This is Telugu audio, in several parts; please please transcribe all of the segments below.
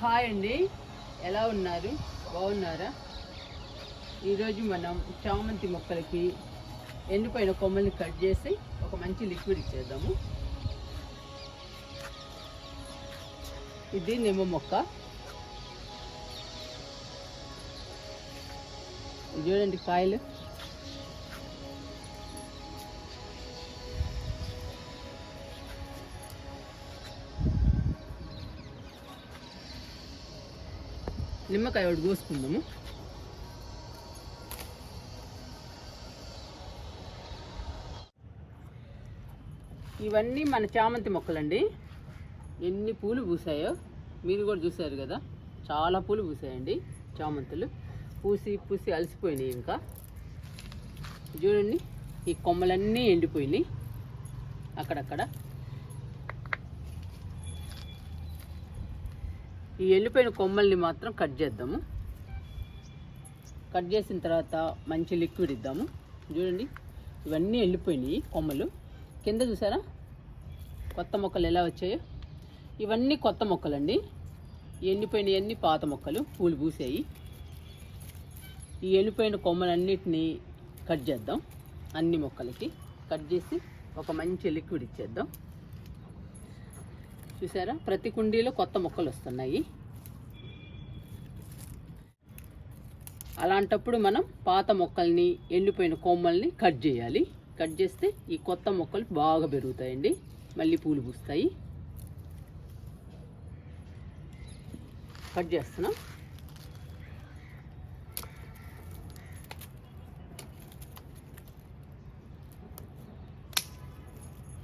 హాయ్ అండి, ఎలా ఉన్నారు? బాగున్నారా? ఈరోజు మనం చామంతి మొక్కలకి ఎండిపోయిన కొమ్మల్ని కట్ చేసి ఒక మంచి లిక్విడ్ ఇచ్చేద్దాము. ఇది నిమ్మ మొక్క. ఇది చూడండి కాయలు. నిమ్మకాయ ఒకటి కోసుకుందాము. ఇవన్నీ మన చామంతి మొక్కలండి. ఎన్ని పూలు పూసాయో మీరు కూడా చూసారు కదా, చాలా పూలు పూసాయండి. చామంతులు పూసి పూసి అలసిపోయినాయి. ఇంకా చూడండి, ఈ కొమ్మలన్నీ ఎండిపోయినాయి అక్కడక్కడ. ఈ ఎండిపోయిన కొమ్మల్ని మాత్రం కట్ చేద్దాము. కట్ చేసిన తర్వాత మంచి లిక్విడ్ ఇద్దాము. చూడండి, ఇవన్నీ ఎండిపోయినాయి కొమ్మలు. కింద చూసారా కొత్త మొక్కలు ఎలా వచ్చాయో? ఇవన్నీ కొత్త మొక్కలండి. ఎండిపోయినవన్నీ పాత మొక్కలు, పూలు పూసాయి. ఈ ఎండిపోయిన కొమ్మలన్నిటినీ కట్ చేద్దాం. అన్ని మొక్కలకి కట్ చేసి ఒక మంచి లిక్విడ్ ఇచ్చేద్దాం. చూసారా, ప్రతి కుండీలో కొత్త మొక్కలు వస్తున్నాయి. అలాంటప్పుడు మనం పాత మొక్కల్ని, ఎండిపోయిన కొమ్మల్ని కట్ చేయాలి. కట్ చేస్తే ఈ కొత్త మొక్కలు బాగా పెరుగుతాయండి, మళ్ళీ పూలు పూస్తాయి. కట్ చేస్తున్నాం.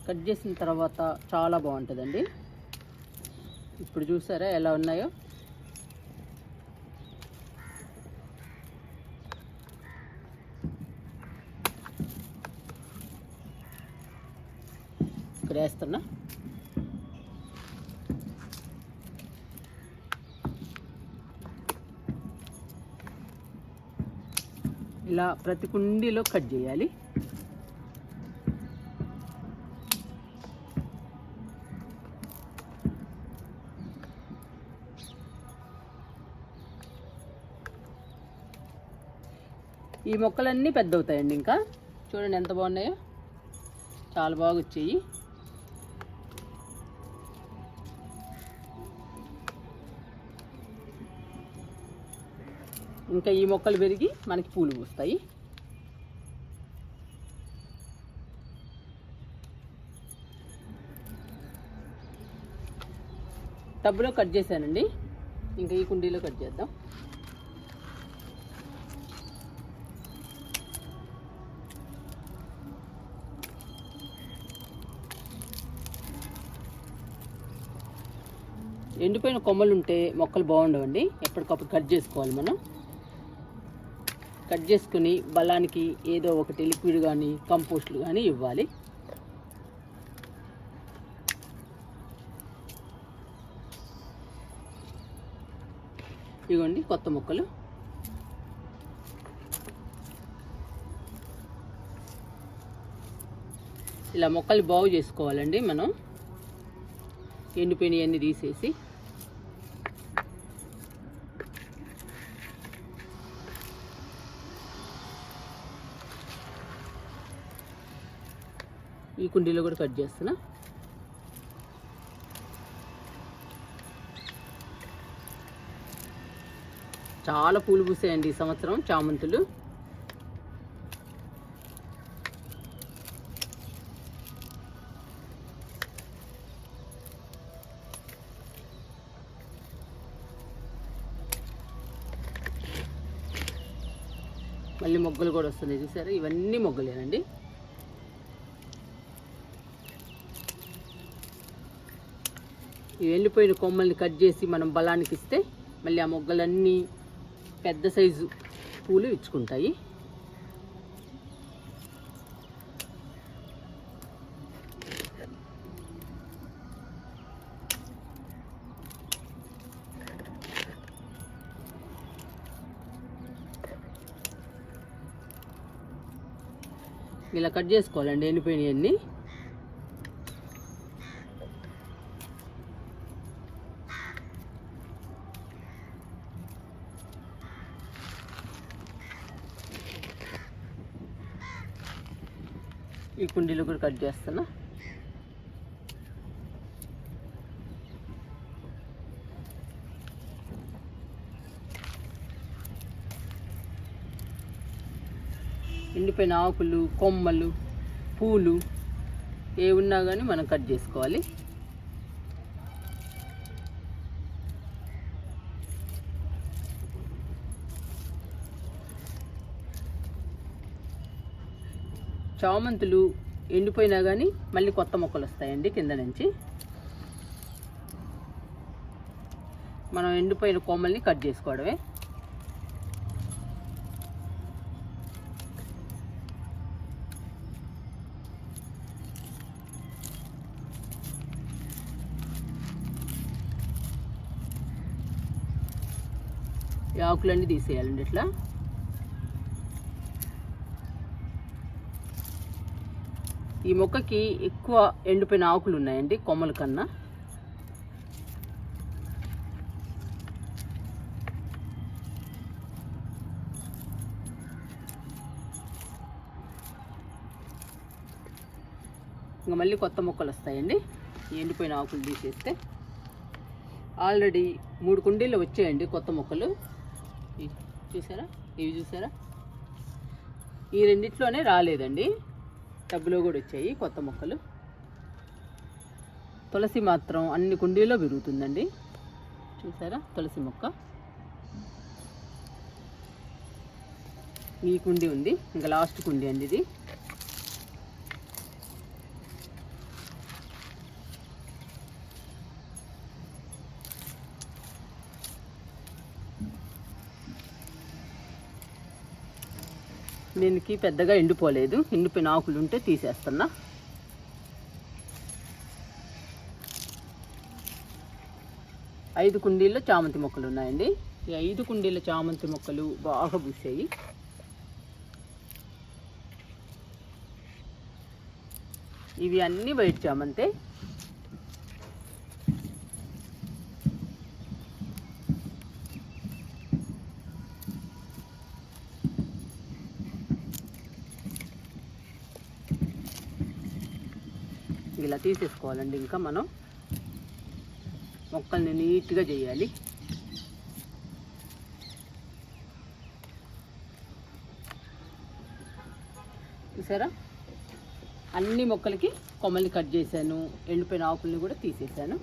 కట్ చేసిన తర్వాత చాలా బాగుంటుందండి. ఇప్పుడు చూసారా ఎలా ఉన్నాయో? ఇక్కడ వేస్తున్నా. ఇలా ప్రతి కుండీలో కట్ చేయాలి. ఈ మొక్కలన్నీ పెద్ద అవుతాయండి. ఇంకా చూడండి ఎంత బాగున్నాయో, చాలా బాగా వచ్చాయి. ఇంకా ఈ మొక్కలు పెరిగి మనకి పూలు పూస్తాయి. టబ్లో కట్ చేశానండి. ఇంకా ఈ కుండీలో కట్ చేద్దాం. ఎండిపోయిన కొమ్మలు ఉంటే మొక్కలు బాగుండవండి. ఎప్పటికప్పుడు కట్ చేసుకోవాలి మనం. కట్ చేసుకుని బలానికి ఏదో ఒకటి లిక్విడ్ కానీ కంపోస్ట్లు కానీ ఇవ్వాలి. ఇవ్వండి కొత్త మొక్కలు. ఇలా మొక్కలు బాగు చేసుకోవాలండి మనం, ఎండిపోయినవన్నీ తీసేసి. ఈ కుండీలో కూడా కట్ చేస్తున్నా. చాలా పూలు పూసాయండి ఈ సంవత్సరం చామంతులు. మళ్ళీ మొగ్గలు కూడా వస్తున్నాయి చూసారా, ఇవన్నీ మొగ్గలేనండి. ఈ ఎండిపోయిన కొమ్మల్ని కట్ చేసి మనం బలానికి ఇస్తే మళ్ళీ ఆ మొగ్గలన్నీ పెద్ద సైజు పూలు ఇచ్చుకుంటాయి. ఇలా కట్ చేసుకోవాలండి ఎండిపోయినవన్నీ. ఈ కుండీలు కూడా కట్ చేస్తున్నా. ఎండిపోయిన ఆకులు, కొమ్మలు, పూలు ఏ ఉన్నా కానీ మనం కట్ చేసుకోవాలి. చామంతులు ఎండిపోయినా కానీ మళ్ళీ కొత్త మొక్కలు వస్తాయండి కింద నుంచి. మనం ఎండిపోయిన కొమ్మల్ని కట్ చేసుకోవడమే. ఈ ఆకులన్నీ తీసేయాలండి ఇట్లా. ఈ మొక్కకి ఎక్కువ ఎండిపోయిన ఆకులు ఉన్నాయండి కొమ్మల కన్నా. ఇంకా మళ్ళీ కొత్త మొక్కలు వస్తాయండి ఎండిపోయిన ఆకులు తీసేస్తే. ఆల్రెడీ 3 కుండీలు వచ్చాయండి కొత్త మొక్కలు. చూసారా, ఇవి చూసారా, ఈ రెండిట్లోనే రాలేదండి, టబ్బులో కూడా వచ్చాయి కొత్త మొక్కలు. తులసి మాత్రం అన్ని కుండీల్లో పెరుగుతుందండి. చూసారా తులసి మొక్క. ఈ కుండీ ఉంది, ఇంకా లాస్ట్ కుండీ అండి ఇది. దీనికి పెద్దగా ఎండిపోలేదు, ఎండిపోయిన ఆకులు ఉంటే తీసేస్తున్నా. ఐదు కుండీల్లో చామంతి మొక్కలు ఉన్నాయండి. ఈ 5 కుండీల చామంతి మొక్కలు బాగా పూసాయి. ఇవి అన్నీ వైట్ చామంతే. ఇలా తీసేసుకోవాలండి. ఇంకా మనం మొక్కల్ని నీట్గా చేయాలి. చూసారా, అన్ని మొక్కలకి కొమ్మల్ని కట్ చేశాను, ఎండిపోయిన ఆకుల్ని కూడా తీసేసాను.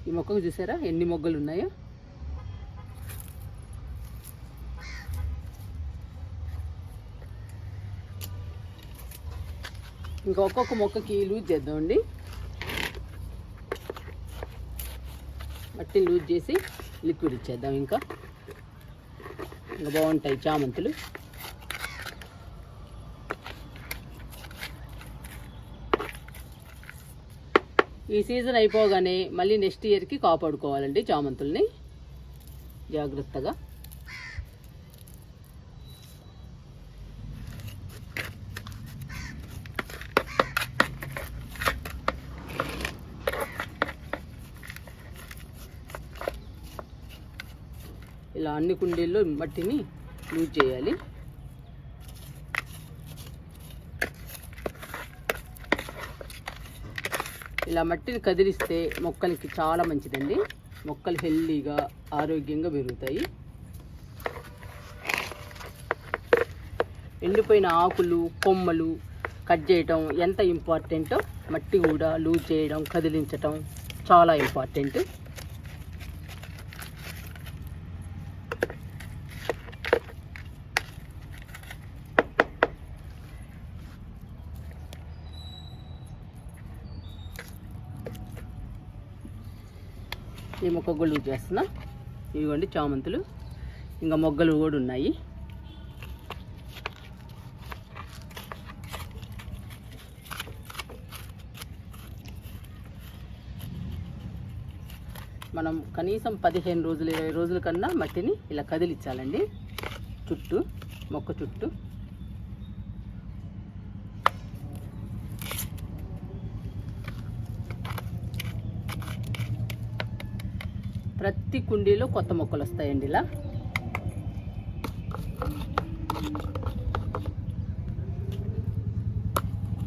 ఈ మొక్కకు చూసారా ఎన్ని మొగ్గలు ఉన్నాయో. ఇంకా ఒక్కొక్క మొక్కకి లూజ్ చేద్దామండి. మట్టిని లూజ్ చేసి లిక్విడ్ ఇచ్చేద్దాం. ఇంకా బాగుంటాయి చామంతులు. ఈ సీజన్ అయిపోగానే మళ్ళీ నెక్స్ట్ ఇయర్కి కాపాడుకోవాలండి చామంతుల్ని జాగ్రత్తగా. ఇలా అన్ని కుండీల్లో మట్టిని లూజ్ చేయాలి. ఇలా మట్టిని కదిలిస్తే మొక్కలకి చాలా మంచిదండి. మొక్కలు హెల్దీగా ఆరోగ్యంగా పెరుగుతాయి. ఎండిపోయిన ఆకులు, కొమ్మలు కట్ చేయటం ఎంత ఇంపార్టెంటో మట్టి కూడా లూజ్ చేయడం, కదిలించటం చాలా ఇంపార్టెంట్. ఈ మొక్క కూడా లూజ్ చేస్తున్నా. ఇదిగోండి చామంతులు, ఇంకా మొగ్గలు కూడా ఉన్నాయి. మనం కనీసం 15 రోజులు 20 రోజుల కన్నా మట్టిని ఇలా కదిలించాలండి చుట్టూ, మొక్క చుట్టూ. ప్రతి కుండీలో కొత్త మొక్కలు వస్తాయండి. ఇలా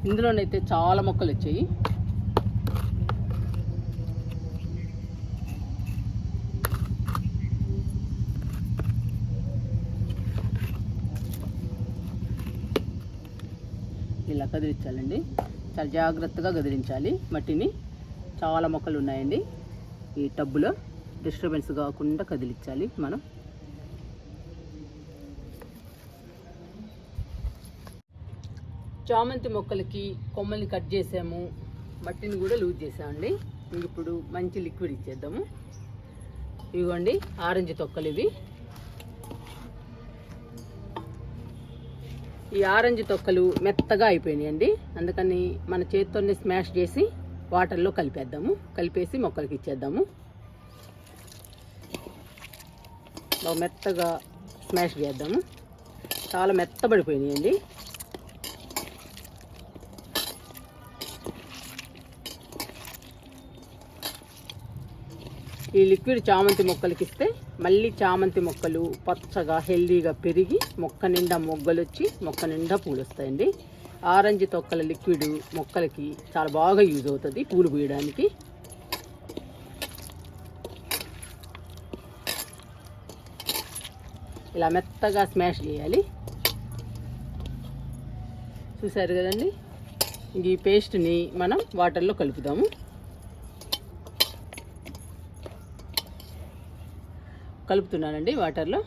ఇందులోనైతే చాలా మొక్కలు వచ్చాయి. ఇలా కదిలించాలండి, చాలా జాగ్రత్తగా కదిలించాలి మట్టిని. చాలా మొక్కలు ఉన్నాయండి ఈ టబ్బులో, డిస్టర్బెన్స్ కాకుండా కదిలించాలి మనం. చామంతి మొక్కలకి కొమ్మల్ని కట్ చేసాము, మట్టిని కూడా లూజ్ చేసామండి. ఇప్పుడు మంచి లిక్విడ్ ఇచ్చేద్దాము. ఇవ్వండి ఆరెంజ్ తొక్కలు ఇవి. ఈ ఆరెంజ్ తొక్కలు మెత్తగా అయిపోయినాయండి, అందుకని మన చేతితోనే స్మాష్ చేసి వాటర్లో కలిపేద్దాము. కలిపేసి మొక్కలకి ఇచ్చేద్దాము. మెత్తగా స్మాష్ చేద్దాము. చాలా మెత్తబడిపోయినాయండి. ఈ లిక్విడ్ చామంతి మొక్కలకి ఇస్తే మళ్ళీ చామంతి మొక్కలు పచ్చగా హెల్దీగా పెరిగి మొక్క నిండా మొగ్గలు వచ్చి మొక్క నిండా పూలు వస్తాయండి. ఆరెంజ్ తొక్కల లిక్విడ్ మొక్కలకి చాలా బాగా యూజ్ అవుతుంది పూలు పూయడానికి. ఇలా మెత్తగా స్మాష్ చేయాలి. చూసారు కదండి, ఈ పేస్ట్ని మనం వాటర్లో కలుపుదాము. కలుపుతున్నానండి వాటర్లో.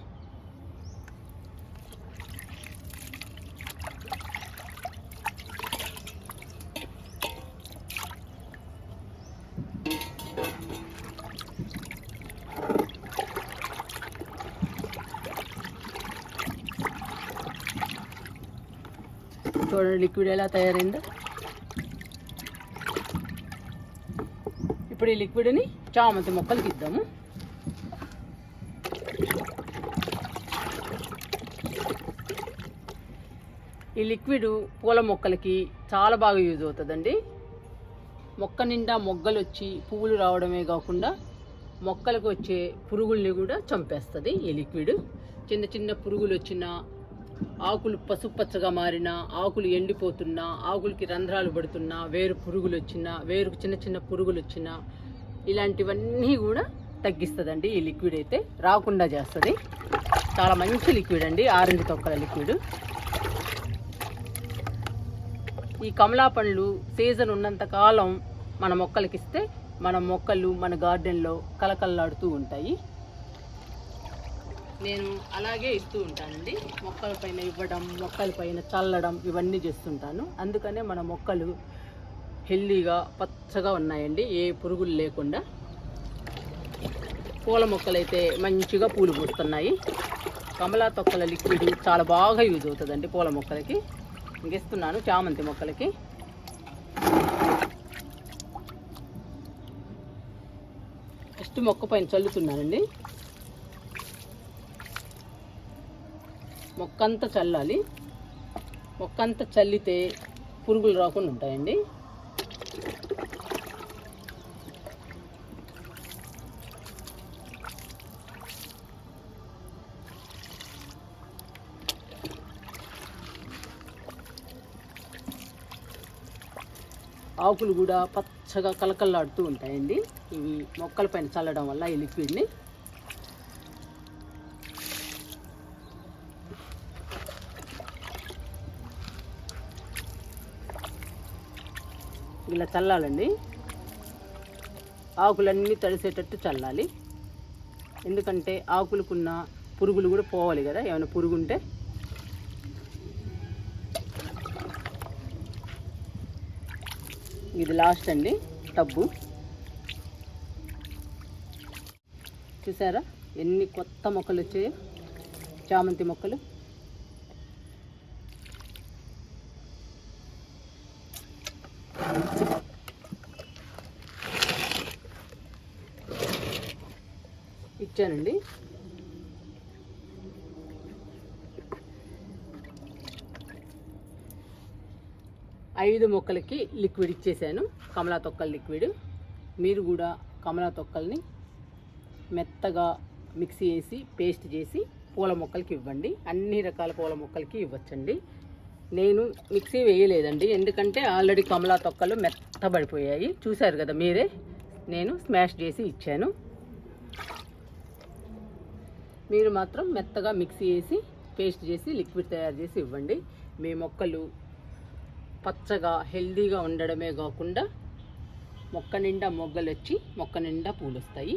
చూడండి లిక్విడ్ ఎలా తయారైందో. ఇప్పుడు ఈ లిక్విడ్ని చామంతి మొక్కలకి ఇద్దాము. ఈ లిక్విడ్ పూల మొక్కలకి చాలా బాగా యూజ్ అవుతుందండి. మొక్క నిండా మొగ్గలు వచ్చి పువ్వులు రావడమే కాకుండా మొక్కలకు వచ్చే పురుగుల్ని కూడా చంపేస్తుంది ఈ లిక్విడ్. చిన్న చిన్న పురుగులు వచ్చిన, ఆకులు పసుపచ్చగా మారిన, ఆకులు ఎండిపోతున్నా, ఆకులకి రంధ్రాలు పడుతున్నా, వేరు పురుగులు వచ్చినా, వేరుకు చిన్న చిన్న పురుగులు వచ్చినా, ఇలాంటివన్నీ కూడా తగ్గిస్తుందండి ఈ లిక్విడ్. అయితే రాకుండా చేస్తుంది. చాలా మంచి లిక్విడ్ అండి ఆరెంజ్ తొక్కల లిక్విడ్. ఈ కమలా పండ్లు సీజన్ ఉన్నంత కాలం మన మొక్కలకి ఇస్తే మన మొక్కలు మన గార్డెన్లో కలకల్లాడుతూ ఉంటాయి. నేను అలాగే ఇస్తూ ఉంటానండి. మొక్కల పైన ఇవ్వడం, మొక్కల పైన చల్లడం ఇవన్నీ చేస్తుంటాను. అందుకనే మన మొక్కలు హెల్దీగా పచ్చగా ఉన్నాయండి, ఏ పురుగులు లేకుండా. పూల మొక్కలైతే మంచిగా పూలు పూస్తున్నాయి. కమలా తొక్కల లిక్విడ్ చాలా బాగా యూజ్ అవుతుందండి పూల మొక్కలకి. ఇంకిస్తున్నాను చామంతి మొక్కలకి. ఫస్ట్ మొక్క పైన చల్లుతున్నానండి. మొక్కంతా చల్లాలి. మొక్కంతా చల్లితే పురుగులు రాకుండా ఉంటాయండి. ఆకులు కూడా పచ్చగా కలకల్లాడుతూ ఉంటాయండి ఇవి మొక్కల పైన చల్లడం వల్ల ఈ లిక్విడ్ని. ఇలా చల్లాలండి. ఆకులన్నీ తడిసేటట్టు చల్లాలి. ఎందుకంటే ఆకులకున్న పురుగులు కూడా పోవాలి కదా, ఏమైనా పురుగు ఉంటే. ఇది లాస్ట్ అండి టబ్బు. చూసారా ఎన్ని కొత్త మొక్కలు వచ్చాయో, చామంతి మొక్కలు. ఇచ్చానండి. ఐదు మొక్కలకి లిక్విడ్ ఇచ్చేసాను, కమలా తొక్కల లిక్విడ్. మీరు కూడా కమలా తొక్కల్ని మెత్తగా మిక్సీ వేసి పేస్ట్ చేసి పూల మొక్కలకి ఇవ్వండి. అన్ని రకాల పూల మొక్కలకి ఇవ్వచ్చండి. నేను మిక్సీ వేయలేదండి, ఎందుకంటే ఆల్రెడీ కమలా తొక్కలు మెత్తబడిపోయాయి, చూశారు కదా మీరే. నేను స్మాష్ చేసి ఇచ్చాను. మీరు మాత్రం మెత్తగా మిక్సీ వేసి పేస్ట్ చేసి లిక్విడ్ తయారు చేసి ఇవ్వండి. మీ మొక్కలు పచ్చగా హెల్దీగా ఉండడమే కాకుండా మొక్క నిండా మొగ్గలు వచ్చి మొక్క నిండా పూలు వస్తాయి.